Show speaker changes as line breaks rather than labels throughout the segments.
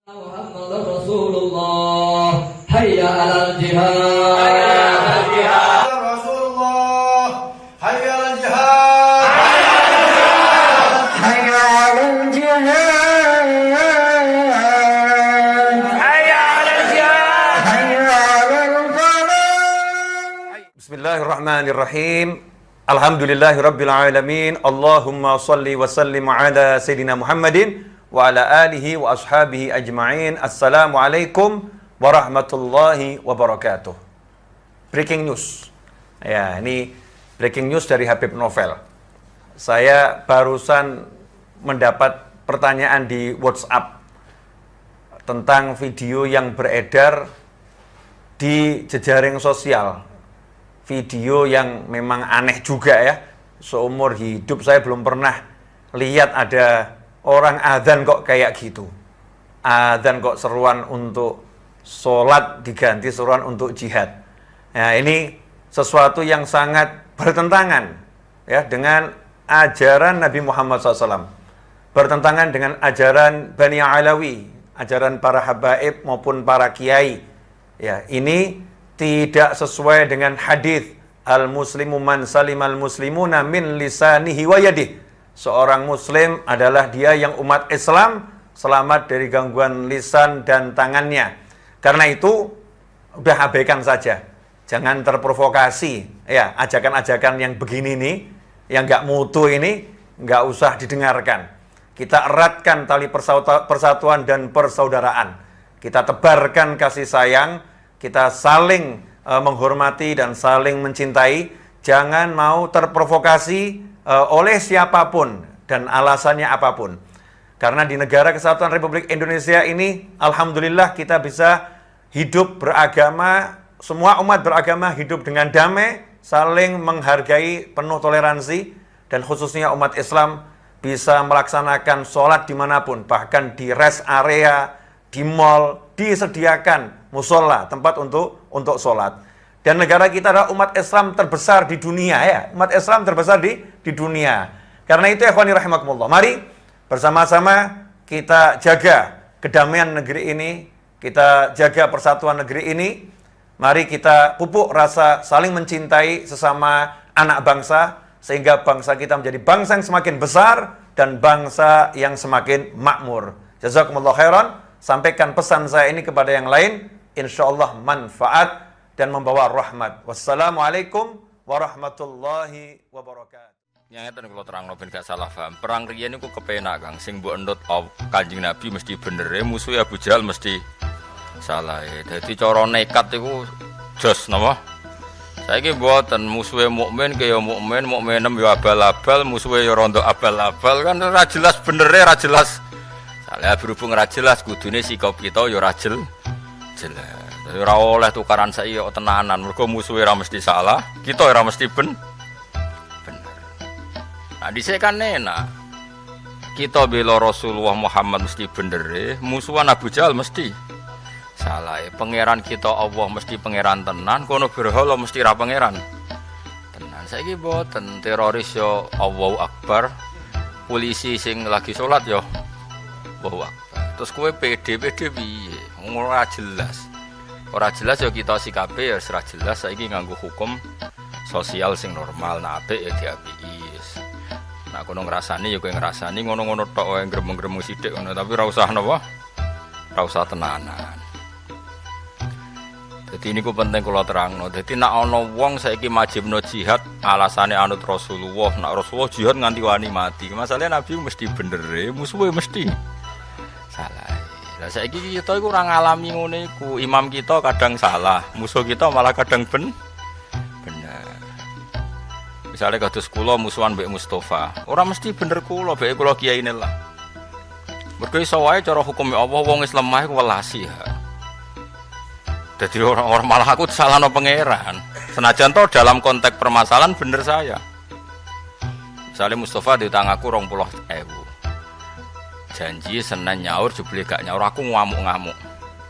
Muhammadur Rasulullah, hayya 'alal jihad.
Rasulullah, hayya 'alal jihad.
Hayya 'alal jihad.
Hayya 'alal jihad.
Hayya 'alal falah.
Bismillahirrahmanirrahim. Alhamdulillahirabbil alamin. Allahumma shalli wa sallim ala sayidina Muhammadin wa ala alihi wa ashabihi ajma'in. Assalamualaikum warahmatullahi wabarakatuh. Breaking news. Ya, ini breaking news dari Habib Novel. Saya barusan mendapat pertanyaan di WhatsApp tentang video yang beredar di jejaring sosial. Video yang memang aneh juga ya. Seumur hidup saya belum pernah lihat ada orang adzan kok kayak gitu. Adzan kok seruan untuk sholat diganti seruan untuk jihad. Nah, ini sesuatu yang sangat bertentangan ya dengan ajaran Nabi Muhammad SAW. Bertentangan dengan ajaran Bani Alawi, ajaran para habaib maupun para kiai. Ya, ini tidak sesuai dengan hadis al-muslimu man salimal muslimuna min lisanihi wa yadihi. Seorang muslim adalah dia yang umat Islam selamat dari gangguan lisan dan tangannya. Karena itu udah abaikan saja. Jangan terprovokasi. Ya, ajakan-ajakan yang begini nih, yang enggak mutu ini enggak usah didengarkan. Kita eratkan tali persatuan dan persaudaraan. Kita tebarkan kasih sayang, kita saling menghormati dan saling mencintai. Jangan mau terprovokasi oleh siapapun dan alasannya apapun. Karena di negara kesatuan Republik Indonesia ini, alhamdulillah kita bisa hidup beragama, semua umat beragama hidup dengan damai, saling menghargai, penuh toleransi, dan khususnya umat Islam bisa melaksanakan sholat dimanapun, bahkan di rest area, di mall, disediakan musola, tempat untuk sholat. Dan negara kita adalah umat Islam terbesar di dunia ya. Umat Islam terbesar di dunia. Karena itu ikhwani rahimakumullah. Mari bersama-sama kita jaga kedamaian negeri ini, kita jaga persatuan negeri ini. Mari kita pupuk rasa saling mencintai sesama anak bangsa sehingga bangsa kita menjadi bangsa yang semakin besar dan bangsa yang semakin makmur. Jazakumullah khairan. Sampaikan pesan saya ini kepada yang lain, insyaallah manfaat dan membawa rahmat. Wassalamualaikum warahmatullahi wabarakatuh.
Nyangeten kula terangno ben gak salah paham. Perang riyen niku kepenak, Kang. Sing mbok endut Kanjeng Nabi mesti bener, musuh Abu Jahal mesti salah. Dadi cara nekat iku jos napa? Saiki mboten musuhe mukmin kaya mukmin, mukminem ya abal-abal, musuhe ya rondo abal-abal kan ora jelas benere, ora jelas. Salah berhubung ora jelas kudune sikap kita ya ora jelas. Ora oleh tukaran saiki kok tenanan, mergo musuhe ora mesti salah, kita ora mesti bener. Nah, dhisik kan enak. Kita bela Rasulullah Muhammad mesti bener, musuhan Abu Jahal mesti salah. Pangeran kita Allah mesti pangeran tenan, kono berhala mesti ra pangeran tenan. Saiki mboten teroris yo Allahu Akbar, polisi sing lagi salat yo Allahu Akbar. Terus kowe pede piye? Ora jelas. Ora jelas ya kita sikape ya ora jelas. Saiki nganggo hukum sosial sing normal, nah apik ya diapiki. Nah kono ngrasani ya kowe ngrasani ngono-ngono tok wae gremeng-gremeng sithik ngono, tapi ora usah napa? Ora usah tenanan. Dadi niku penting kula terangno. Dadi nek ana wong saiki majibno jihad alasane anut Rasulullah, nek Rasulullah jihad nganti wani mati. Masalahe Nabi mesti bener, musuhe mesti salah. Lah saiki kita iku ora ngalami ngene iku. Imam kita kadang salah, musuh kita malah kadang bener. Misalnya kados kula musuhan mbek Mustafa, ora mesti bener kula, mbek kula kiyaine lah. Mergo iso wae cara hukum Allah wong Islam mah iku welasi ya. Dadi orang malah aku salahno pangeran. Senajan to dalam konteks permasalahan bener saya. Misalnya Mustafa diutang aku 20.000. Janji Senin nyaur jebule gak nyaur, aku ngamuk-ngamuk.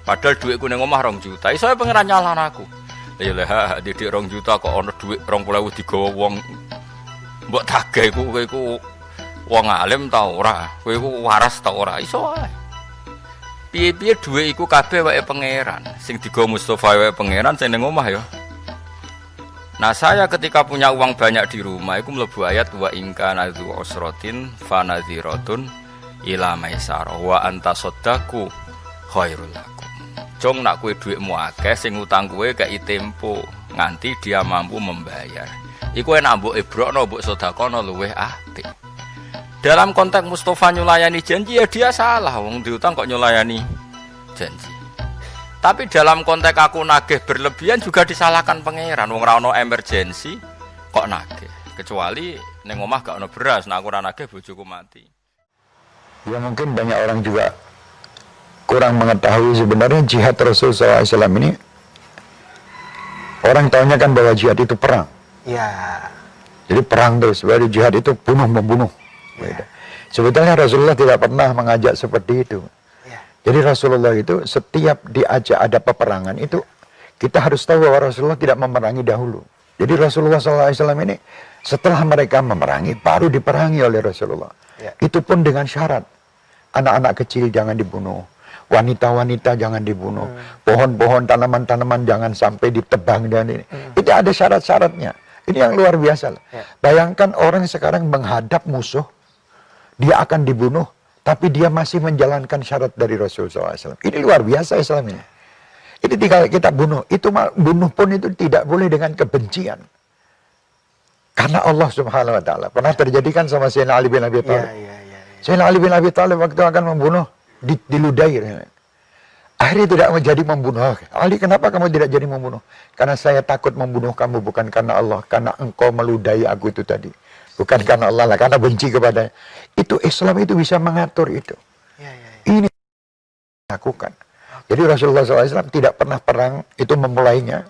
Padahal dhuwitku ning omah 2 juta. Iso pangeran nyalahno aku. Ya lah didik 2 juta kok ana dhuwit 20.000 digawa wong. Mbok tagih iku wong alim ta ora? Kowe iku waras ta ora? Iso wae. Piye-piye dhuwit iku kabeh wae pangeran. Sing digo Mustofa wae pangeran, sing ning omah ya. Nah, saya ketika punya uang banyak di rumah, iku mlebu ayat wa ingka nadzu usratin fanadhiratun ila maisara wa anta saddaku khairul lakum. Jong nak kowe dhuwitmu akeh sing utang kowe gak tempo nganti dia mampu membayar. Iku enak mbok ebrokno mbok sedekahno luweh apik. Dalam konteks Mustofa nyulayani janji ya dia salah, wong diutang kok nyulayani janji. Tapi dalam konteks aku nagih berlebihan juga disalahkan pangeran. Wong ora ono emergensi kok nagih. Kecuali ning omah gak ono beras, nek aku ora nagih bojoku mati.
Ya mungkin banyak orang juga kurang mengetahui sebenarnya jihad Rasul SAW ini. Orang tahunya kan bahwa jihad itu perang.
Ya.
Jadi perang terus, sebenarnya jihad itu bunuh-membunuh. Ya. Sebetulnya Rasulullah tidak pernah mengajak seperti itu.
Ya.
Jadi Rasulullah itu setiap diajak ada peperangan itu, kita harus tahu bahwa Rasulullah tidak memerangi dahulu. Jadi Rasulullah SAW ini setelah mereka memerangi, baru diperangi oleh Rasulullah.
Ya.
Itu pun dengan syarat. Anak-anak kecil jangan dibunuh. Wanita-wanita jangan dibunuh. Pohon-pohon, tanaman-tanaman jangan sampai ditebang dan ini. Itu ada syarat-syaratnya. Ini yang luar biasa.
Ya.
Bayangkan orang sekarang menghadap musuh, dia akan dibunuh, tapi dia masih menjalankan syarat dari Rasulullah SAW. Ini luar biasa Islam ini. Ini tinggal kita bunuh. Itu bunuh pun itu tidak boleh dengan kebencian. Karena Allah Subhanahu Wa Taala pernah terjadikan sama Sayyidina Ali bin Abi Thalib. Sayyidina Ali bin Abi Thalib waktu akan membunuh diludahi. Akhirnya tidak menjadi membunuh. Ali, kenapa kamu tidak jadi membunuh? Karena saya takut membunuh kamu bukan karena Allah, karena engkau meludahi aku itu tadi. Bukan karena Allah lah, karena benci kepadanya. Itu Islam itu bisa mengatur itu. Ini lakukan. Jadi Rasulullah SAW tidak pernah perang itu memulainya.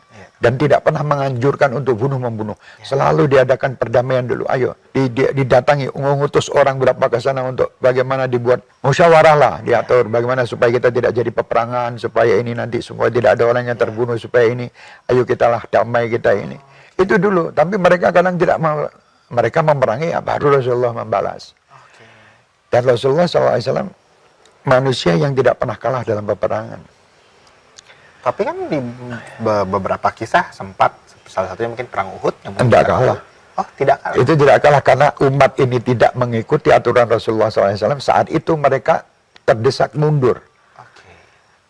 Dan tidak pernah menganjurkan untuk bunuh-membunuh. Selalu diadakan perdamaian dulu. Ayo, didatangi, mengutus orang berapa ke sana untuk bagaimana dibuat musyawarah lah, diatur. Bagaimana supaya kita tidak jadi peperangan, supaya ini nanti semua tidak ada orang yang terbunuh, supaya ini, ayo kita lah damai kita ini. Itu dulu. Tapi mereka kadang tidak mau, mereka memerangi, ya baru Rasulullah membalas. Dan Rasulullah SAW manusia yang tidak pernah kalah dalam peperangan.
Tapi kan di beberapa kisah sempat, salah satunya mungkin perang Uhud yang
Tidak kalah.
Oh, tidak kalah.
Itu tidak kalah karena umat ini tidak mengikuti aturan Rasulullah SAW. Saat itu mereka terdesak mundur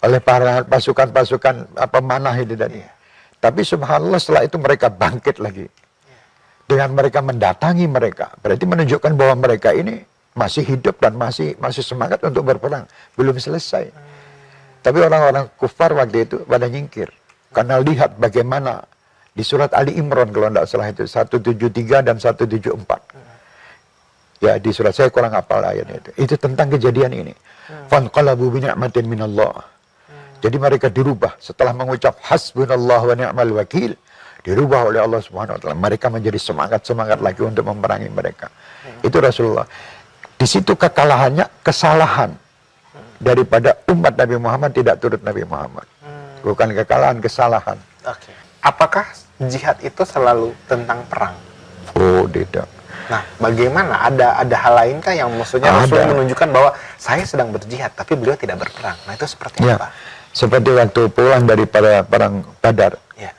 oleh para pasukan-pasukan pemanah itu tadi. Tapi subhanallah setelah itu mereka bangkit lagi. Dengan mereka mendatangi mereka. Berarti menunjukkan bahwa mereka ini masih hidup dan masih semangat untuk berperang. Belum selesai. Tapi orang-orang kufar waktu itu pada nyingkir. Karena lihat bagaimana di surat Ali Imran kalau tidak salah itu 173 dan 174. Ya di surat saya kurang hafal ayatnya itu. Itu tentang kejadian ini. Fanqalabu bi ni'matin minallah. Jadi mereka dirubah setelah mengucap hasbunallah wa ni'mal wakil, dirubah oleh Allah Subhanahu wa taala. Mereka menjadi semangat lagi untuk memerangi mereka. Itu Rasulullah. Di situ kekalahannya kesalahan daripada umat Nabi Muhammad tidak turut Nabi Muhammad. Bukan kekalahan, kesalahan.
Apakah jihad itu selalu tentang perang?
Oh, tidak.
Nah, bagaimana? Ada hal lainkah yang maksudnya Rasulullah menunjukkan bahwa saya sedang berjihad, tapi beliau tidak berperang? Nah, itu seperti apa?
Seperti waktu pulang daripada perang Badar.
Ya.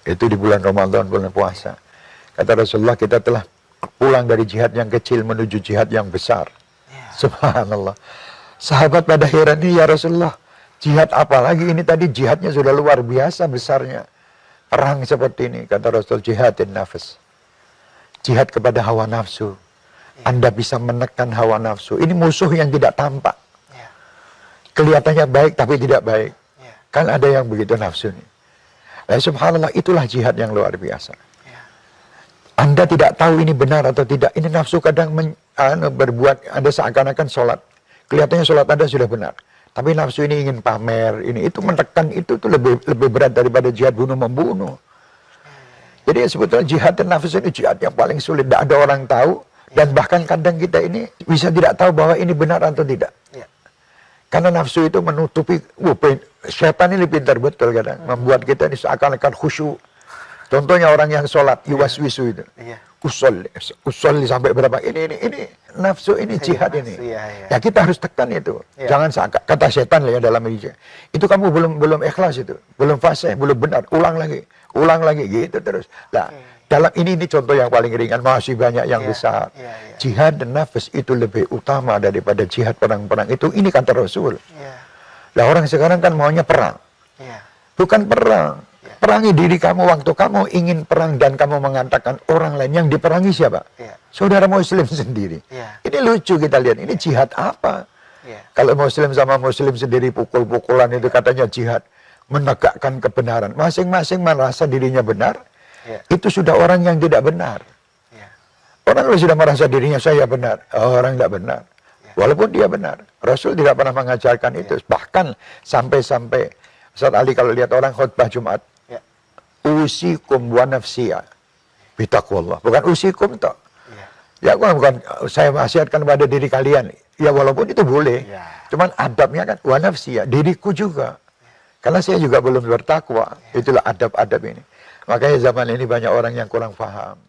Itu di bulan Ramadan, bulan puasa. Kata Rasulullah, kita telah pulang dari jihad yang kecil menuju jihad yang besar. Subhanallah. Sahabat pada heran nih, ya Rasulullah, jihad apa lagi ini tadi jihadnya sudah luar biasa besarnya. Perang seperti ini, kata Rasul, jihadin nafas. Jihad kepada hawa nafsu. Anda bisa menekan hawa nafsu. Ini musuh yang tidak tampak. Kelihatannya baik tapi tidak baik. Kan ada yang begitu nafsu nih. Subhanallah, itulah jihad yang luar biasa. Anda tidak tahu ini benar atau tidak. Ini nafsu kadang berbuat, ada seakan-akan sholat. Kelihatannya sholat Anda sudah benar. Tapi nafsu ini ingin pamer, itu menekan itu tuh lebih berat daripada jihad bunuh-membunuh. Jadi sebetulnya jihad dan nafsu ini jihad yang paling sulit. Tidak ada orang tahu. Dan bahkan kadang kita ini bisa tidak tahu bahwa ini benar atau tidak. Karena nafsu itu menutupi, syaitan ini pintar betul kadang. Membuat kita ini seakan-akan khusyuk. Contohnya orang yang sholat, yuwaswisu itu. usolli sampai berapa ini nafsu ini jihad ini. Ya kita harus tekan itu. Jangan kata setan ya dalam hijab. Itu kamu belum ikhlas itu, belum fasih, belum benar. Ulang lagi gitu terus. Nah, dalam ini contoh yang paling ringan, masih banyak yang besar. Jihad dan nafas itu lebih utama daripada jihad perang-perang itu. Ini kata Rasul. Lah orang sekarang kan maunya perang. Bukan perang. Perangi diri kamu waktu kamu ingin perang dan kamu mengatakan orang lain yang diperangi siapa? Saudara muslim sendiri. Ini lucu kita lihat. Ini jihad apa? Kalau muslim sama muslim sendiri pukul-pukulan itu katanya jihad. Menegakkan kebenaran. Masing-masing merasa dirinya benar. Itu sudah orang yang tidak benar. Orang kalau sudah merasa dirinya saya benar. Orang tidak benar. Walaupun dia benar. Rasul tidak pernah mengajarkan itu. Bahkan sampai-sampai Ustaz Ali kalau lihat orang khutbah Jumat. Usikum wa nafsiya bitaqwallah. Bukan usikum toh. Ya bukan saya wasiatkan pada diri kalian. Ya walaupun itu boleh. Cuman adabnya kan wa nafsiya, diriku juga. Karena saya juga belum bertakwa. Itulah adab-adab ini. Makanya zaman ini banyak orang yang kurang paham.